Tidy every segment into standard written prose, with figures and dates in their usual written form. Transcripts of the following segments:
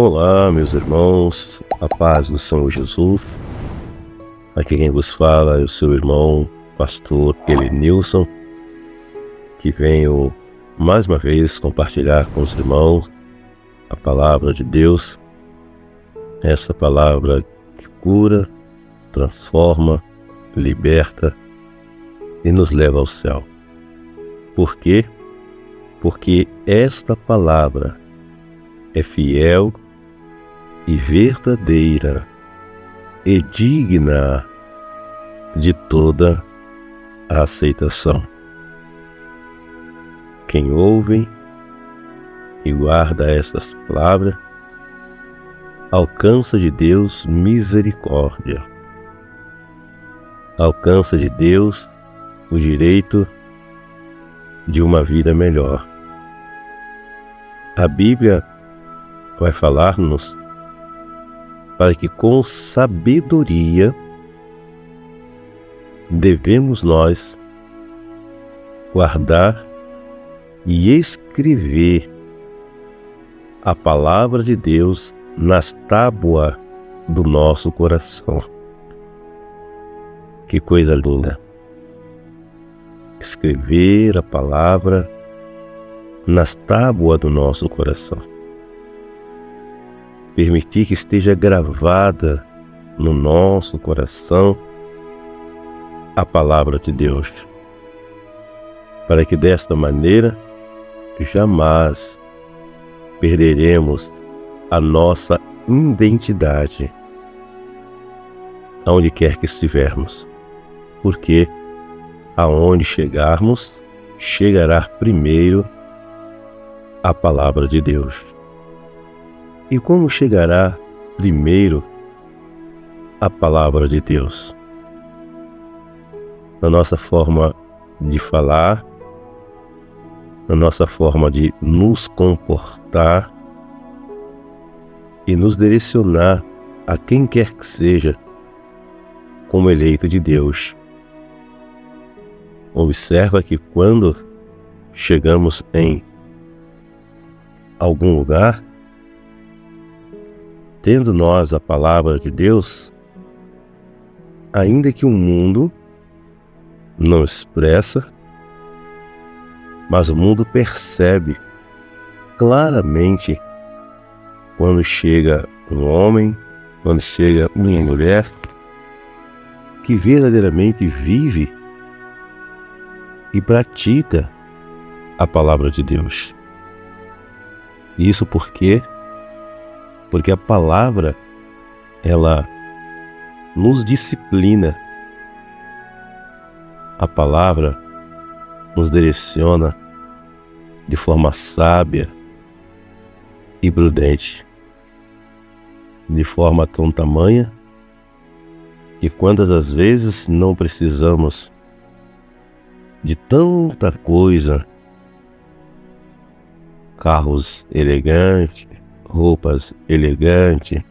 Olá, meus irmãos, a paz do Senhor Jesus. Aqui quem vos fala é o seu irmão, pastor Elenilson, que venho mais uma vez compartilhar com os irmãos a palavra de Deus, essa palavra que cura, transforma, liberta e nos leva ao céu. Por quê? Porque esta palavra é fiel e verdadeira e digna de toda a aceitação. Quem ouve e guarda estas palavras alcança de Deus misericórdia, alcança de Deus o direito de uma vida melhor. A Bíblia vai falar-nos para que com sabedoria devemos nós guardar e escrever a palavra de Deus nas tábuas do nosso coração. Que coisa linda! Escrever a palavra nas tábuas do nosso coração. Permitir que esteja gravada no nosso coração a palavra de Deus, para que desta maneira jamais perderemos a nossa identidade aonde quer que estivermos, porque aonde chegarmos, chegará primeiro a palavra de Deus. E como chegará primeiro a palavra de Deus? Na nossa forma de falar, na nossa forma de nos comportar e nos direcionar a quem quer que seja como eleito de Deus. Observa que quando chegamos em algum lugar, tendo nós a palavra de Deus, ainda que o mundo não expressa, mas o mundo percebe claramente quando chega um homem, quando chega uma mulher que verdadeiramente vive e pratica a palavra de Deus. Isso por quê? Porque a palavra, ela nos disciplina. A palavra nos direciona de forma sábia e prudente, de forma tão tamanha que quantas das vezes não precisamos de tanta coisa, carros elegantes, roupas elegantes,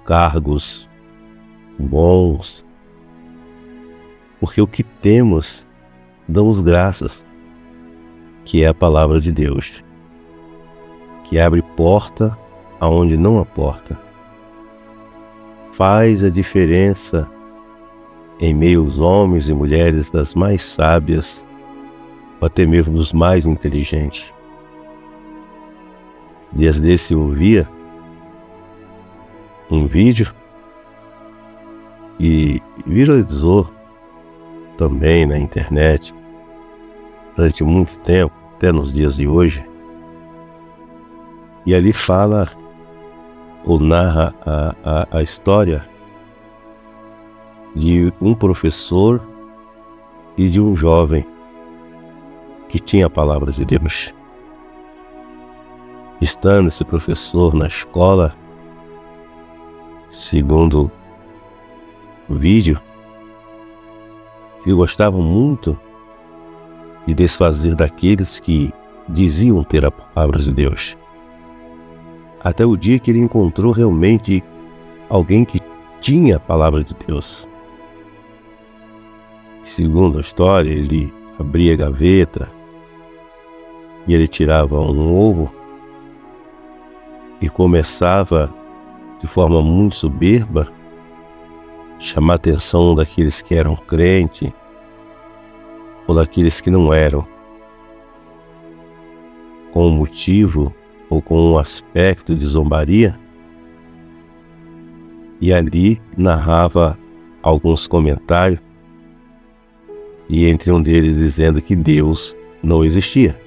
cargos bons, porque o que temos, damos graças, que é a palavra de Deus, que abre porta aonde não há porta, faz a diferença em meio aos homens e mulheres das mais sábias, ou até mesmo dos mais inteligentes. Dias desse eu ouvia um vídeo e viralizou também na internet durante muito tempo, até nos dias de hoje. E ali fala ou narra a história de um professor e de um jovem que tinha a palavra de Deus. Estando esse professor na escola, segundo o vídeo, ele gostava muito de desfazer daqueles que diziam ter a palavra de Deus. Até o dia que ele encontrou realmente alguém que tinha a palavra de Deus. Segundo a história, ele abria a gaveta e ele tirava um ovo e começava, de forma muito soberba, chamar a atenção daqueles que eram crentes ou daqueles que não eram, com um motivo ou com um aspecto de zombaria, e ali narrava alguns comentários, e entre um deles dizendo que Deus não existia.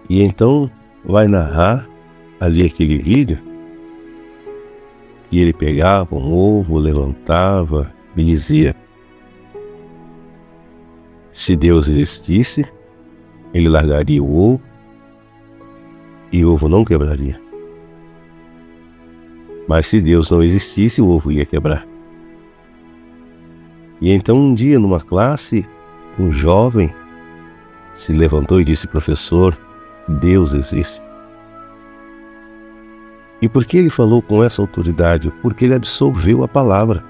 E então vai narrar ali aquele vídeo, e ele pegava um ovo, levantava e dizia: se Deus existisse, ele largaria o ovo e o ovo não quebraria. Mas se Deus não existisse, o ovo ia quebrar. E então um dia numa classe, um jovem se levantou e disse: professor, Deus existe. E por que ele falou com essa autoridade? Porque ele absolveu a palavra.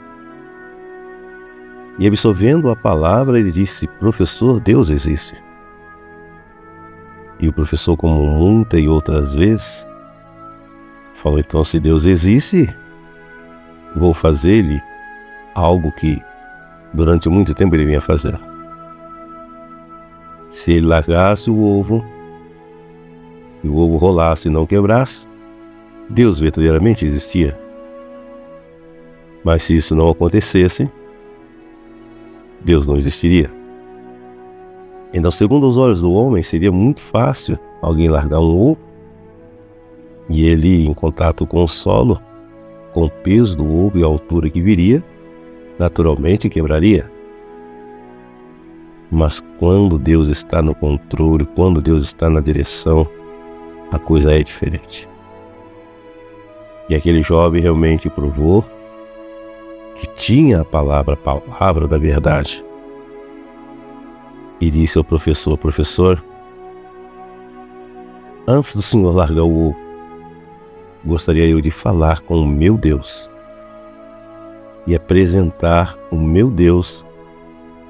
E absolvendo a palavra, ele disse: professor, Deus existe. E o professor, como muitas e outras vezes, falou: então, se Deus existe, vou fazer-lhe algo que durante muito tempo ele vinha fazer. Se ele largasse o ovo, e o ovo rolasse e não quebrasse, Deus verdadeiramente existia. Mas se isso não acontecesse, Deus não existiria. Então, segundo os olhos do homem, seria muito fácil alguém largar um ovo e ele, em contato com o solo, com o peso do ovo e a altura que viria, naturalmente quebraria. Mas quando Deus está no controle, quando Deus está na direção, a coisa é diferente. E aquele jovem realmente provou que tinha a palavra da verdade. E disse ao professor: professor, antes do senhor largar o ovo, gostaria eu de falar com o meu Deus e apresentar o meu Deus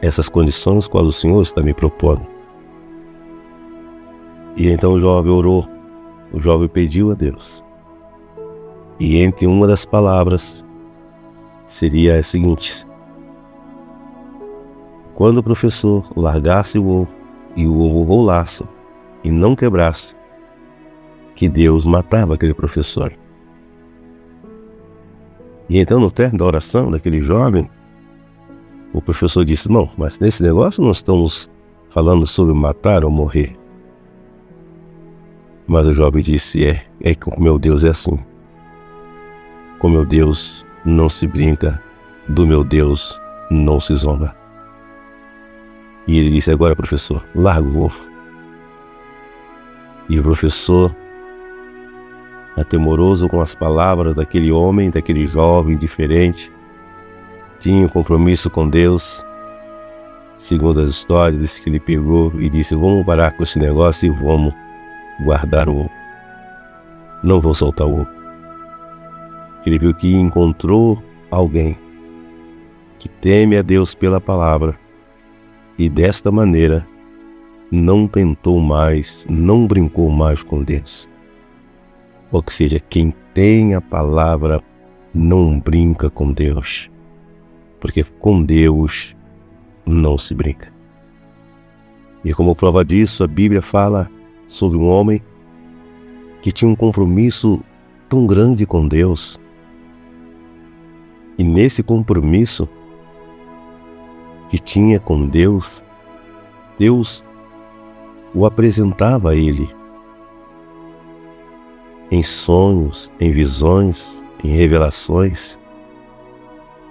essas condições quais o senhor está me propondo. E então o jovem orou, o jovem pediu a Deus. E entre uma das palavras seria a seguinte: quando o professor largasse o ovo e o ovo rolasse e não quebrasse, que Deus matava aquele professor. E então, no término da oração daquele jovem, o professor disse: não, mas nesse negócio não estamos falando sobre matar ou morrer. Mas o jovem disse: é que o meu Deus é assim. Com meu Deus não se brinca, do meu Deus não se zomba. E ele disse: agora, professor, larga o ovo. E o professor, atemoroso com as palavras daquele homem, daquele jovem diferente, tinha um compromisso com Deus. Segundo as histórias, disse que ele pegou e disse: vamos parar com esse negócio e vamos guardar o ovo. Não vou soltar o ovo. Ele viu que encontrou alguém que teme a Deus pela palavra e desta maneira não tentou mais, não brincou mais com Deus. Ou seja, quem tem a palavra não brinca com Deus, porque com Deus não se brinca. E como prova disso, a Bíblia fala sobre um homem que tinha um compromisso tão grande com Deus. E nesse compromisso que tinha com Deus, Deus o apresentava a ele em sonhos, em visões, em revelações.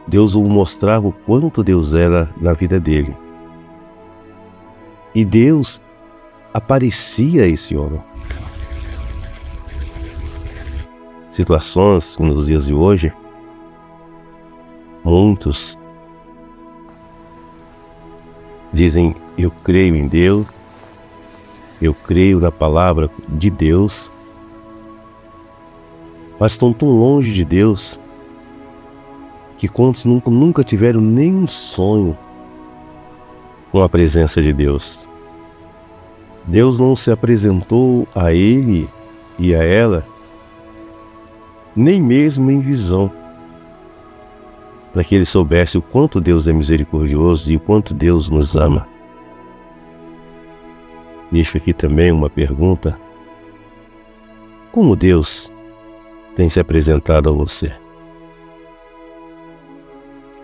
Deus o mostrava o quanto Deus era na vida dele. E Deus aparecia a esse homem. Situações nos dias de hoje, muitos dizem: eu creio em Deus, eu creio na palavra de Deus, mas estão tão longe de Deus que quantos nunca tiveram nenhum sonho com a presença de Deus. Deus não se apresentou a ele e a ela, nem mesmo em visão, para que ele soubesse o quanto Deus é misericordioso e o quanto Deus nos ama. Deixo aqui também uma pergunta: como Deus tem se apresentado a você?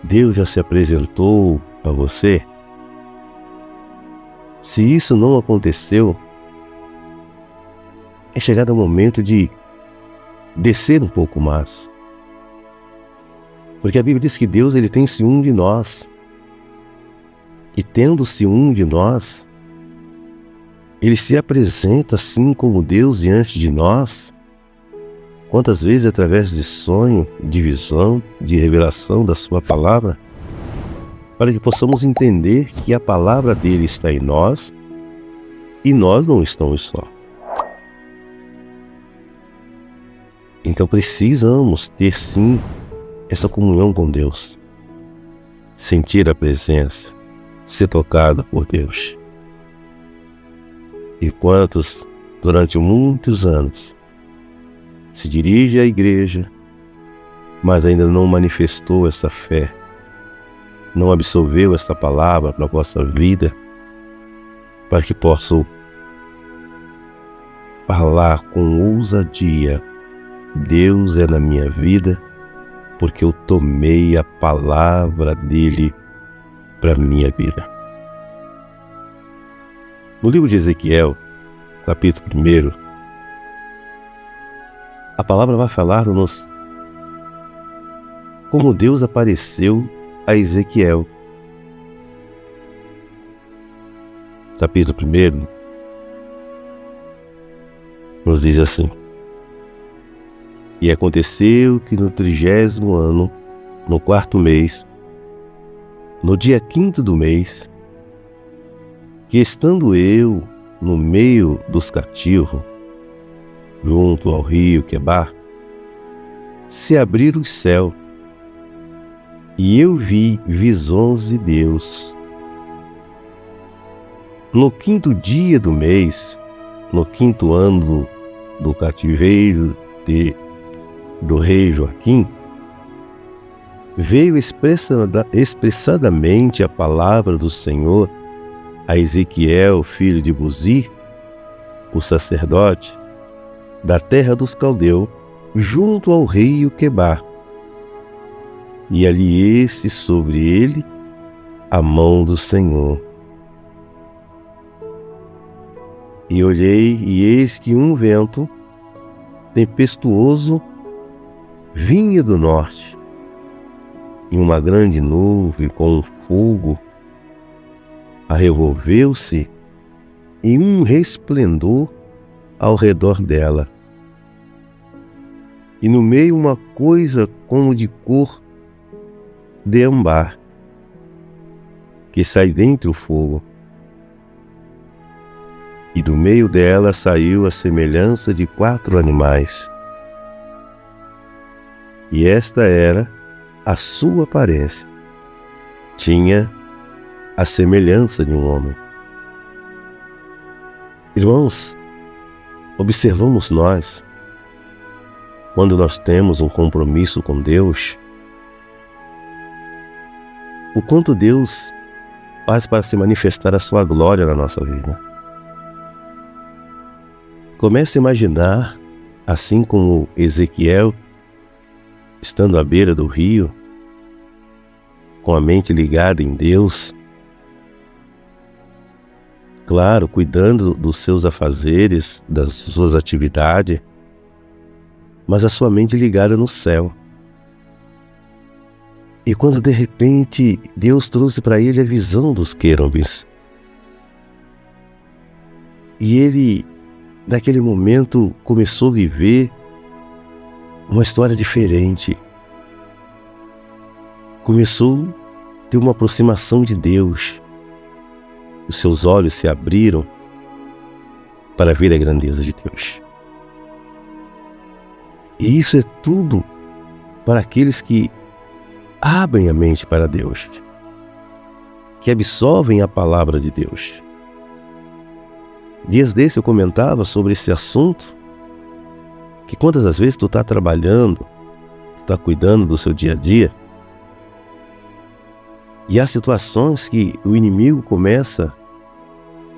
Deus já se apresentou a você? Se isso não aconteceu, é chegado o momento de descer um pouco mais. Porque a Bíblia diz que Deus ele tem ciúme de nós. E tendo ciúme de nós, Ele se apresenta assim como Deus diante de nós. Quantas vezes através de sonho, de visão, de revelação da sua palavra, para que possamos entender que a palavra dele está em nós e nós não estamos só. Então precisamos ter sim essa comunhão com Deus, sentir a presença, ser tocado por Deus. E quantos, durante muitos anos, se dirige à igreja, mas ainda não manifestou essa fé, não absorveu essa palavra para a vossa vida, para que possam falar com ousadia: Deus é na minha vida, porque eu tomei a palavra dele para a minha vida. No livro de Ezequiel, capítulo 1, a palavra vai falar-nos como Deus apareceu a Ezequiel. Capítulo 1 nos diz assim: e aconteceu que no 30º ano, no 4º mês, no dia 5º do mês, que estando eu no meio dos cativos, junto ao rio Quebar, se abriram os céus, e eu vi visões de Deus. No 5º dia do mês, no 5º ano do cativeiro do rei Joaquim, veio expressadamente a palavra do Senhor a Ezequiel, filho de Buzi, o sacerdote, da terra dos caldeus, junto ao rio Quebar. E ali sobre ele a mão do Senhor. E olhei, e eis que um vento tempestuoso vinha do norte, e uma grande nuvem com um fogo arrevolveu-se em um resplendor ao redor dela. E no meio uma coisa como de cor de âmbar, que sai dentre o fogo. E do meio dela saiu a semelhança de 4 animais. E esta era a sua aparência. Tinha a semelhança de um homem. Irmãos, observamos nós, quando nós temos um compromisso com Deus, o quanto Deus faz para se manifestar a sua glória na nossa vida. Comece a imaginar, assim como Ezequiel, estando à beira do rio, com a mente ligada em Deus, claro, cuidando dos seus afazeres, das suas atividades, mas a sua mente ligada no céu. E quando de repente Deus trouxe para ele a visão dos querubins, e ele, naquele momento, começou a viver uma história diferente. Começou a ter uma aproximação de Deus. Os seus olhos se abriram para ver a grandeza de Deus. E isso é tudo para aqueles que abrem a mente para Deus, que absorvem a palavra de Deus. Dias desses eu comentava sobre esse assunto que quantas das vezes tu está trabalhando, tu está cuidando do seu dia a dia, e há situações que o inimigo começa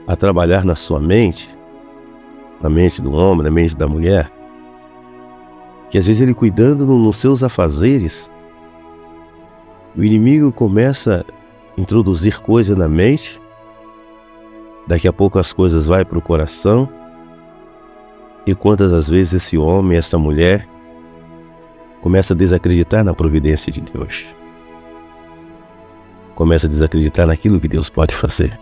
a trabalhar na sua mente, na mente do homem, na mente da mulher, que às vezes ele cuidando nos seus afazeres, o inimigo começa a introduzir coisa na mente, daqui a pouco as coisas vão para o coração, e quantas das vezes esse homem, essa mulher, começa a desacreditar na providência de Deus. Começa a desacreditar naquilo que Deus pode fazer.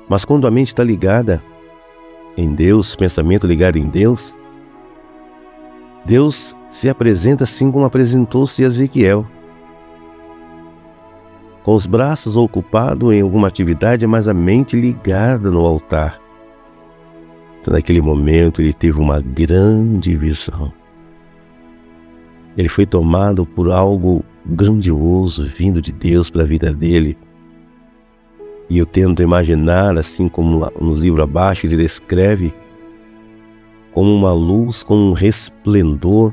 Mas quando a mente está ligada em Deus, pensamento ligado em Deus, Deus se apresenta assim como apresentou-se a Ezequiel, com os braços ocupados em alguma atividade, mas a mente ligada no altar. Então, naquele momento ele teve uma grande visão. Ele foi tomado por algo grandioso vindo de Deus para a vida dele. E eu tento imaginar, assim como no livro abaixo ele descreve, como uma luz, como um resplendor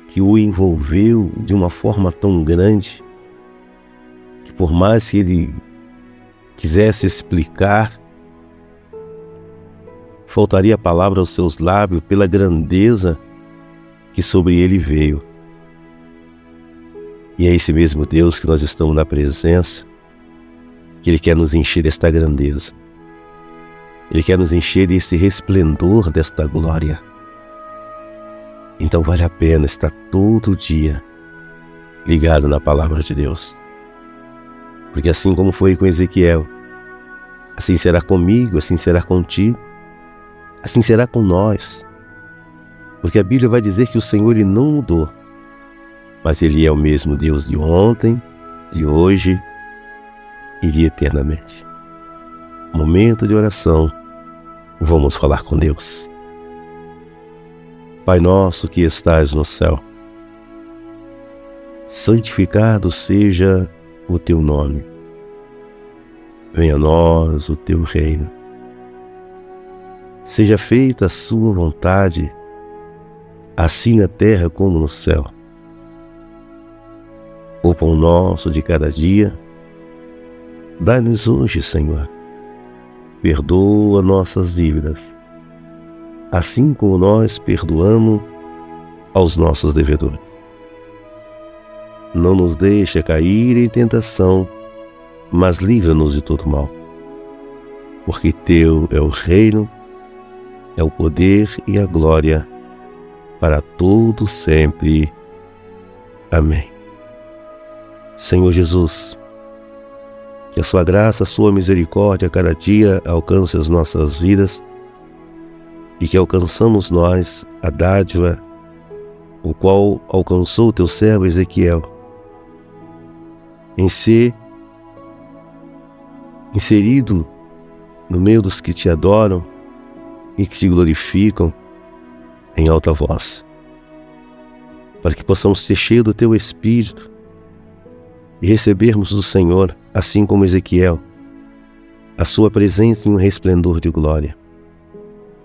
que o envolveu de uma forma tão grande, que por mais que ele quisesse explicar, faltaria a palavra aos seus lábios pela grandeza que sobre ele veio. E é esse mesmo Deus que nós estamos na presença, que Ele quer nos encher desta grandeza. Ele quer nos encher desse resplendor desta glória. Então vale a pena estar todo dia ligado na palavra de Deus. Porque assim como foi com Ezequiel, assim será comigo, assim será contigo, assim será com nós. Porque a Bíblia vai dizer que o Senhor ele não mudou, mas Ele é o mesmo Deus de ontem, de hoje e de eternamente. Momento de oração, vamos falar com Deus. Pai nosso que estás no céu, santificado seja o Teu nome. Venha a nós o Teu reino. Seja feita a Sua vontade, assim na terra como no céu. O pão nosso de cada dia, dai-nos hoje, Senhor. Perdoa nossas dívidas, assim como nós perdoamos aos nossos devedores. Não nos deixa cair em tentação, mas livra-nos de todo mal. Porque Teu é o reino, é o poder e a glória, para todo sempre. Amém. Senhor Jesus, que a Sua graça, a Sua misericórdia a cada dia alcance as nossas vidas e que alcançamos nós a dádiva, o qual alcançou o Teu servo Ezequiel, em ser inserido no meio dos que Te adoram e que Te glorificam em alta voz, para que possamos ser cheios do Teu Espírito e recebermos do Senhor, assim como Ezequiel, a Sua presença em um resplendor de glória,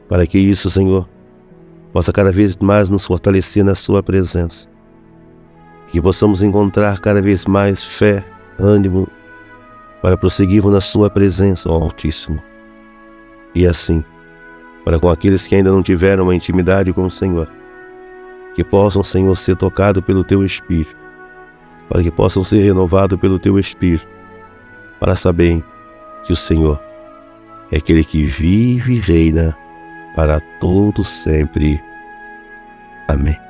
para que isso, Senhor, possa cada vez mais nos fortalecer na Sua presença, que possamos encontrar cada vez mais fé, ânimo, para prosseguirmos na Sua presença, ó Altíssimo, e assim, para com aqueles que ainda não tiveram uma intimidade com o Senhor, que possam, Senhor, ser tocados pelo Teu Espírito, para que possam ser renovados pelo Teu Espírito, para saberem que o Senhor é aquele que vive e reina para todo sempre. Amém.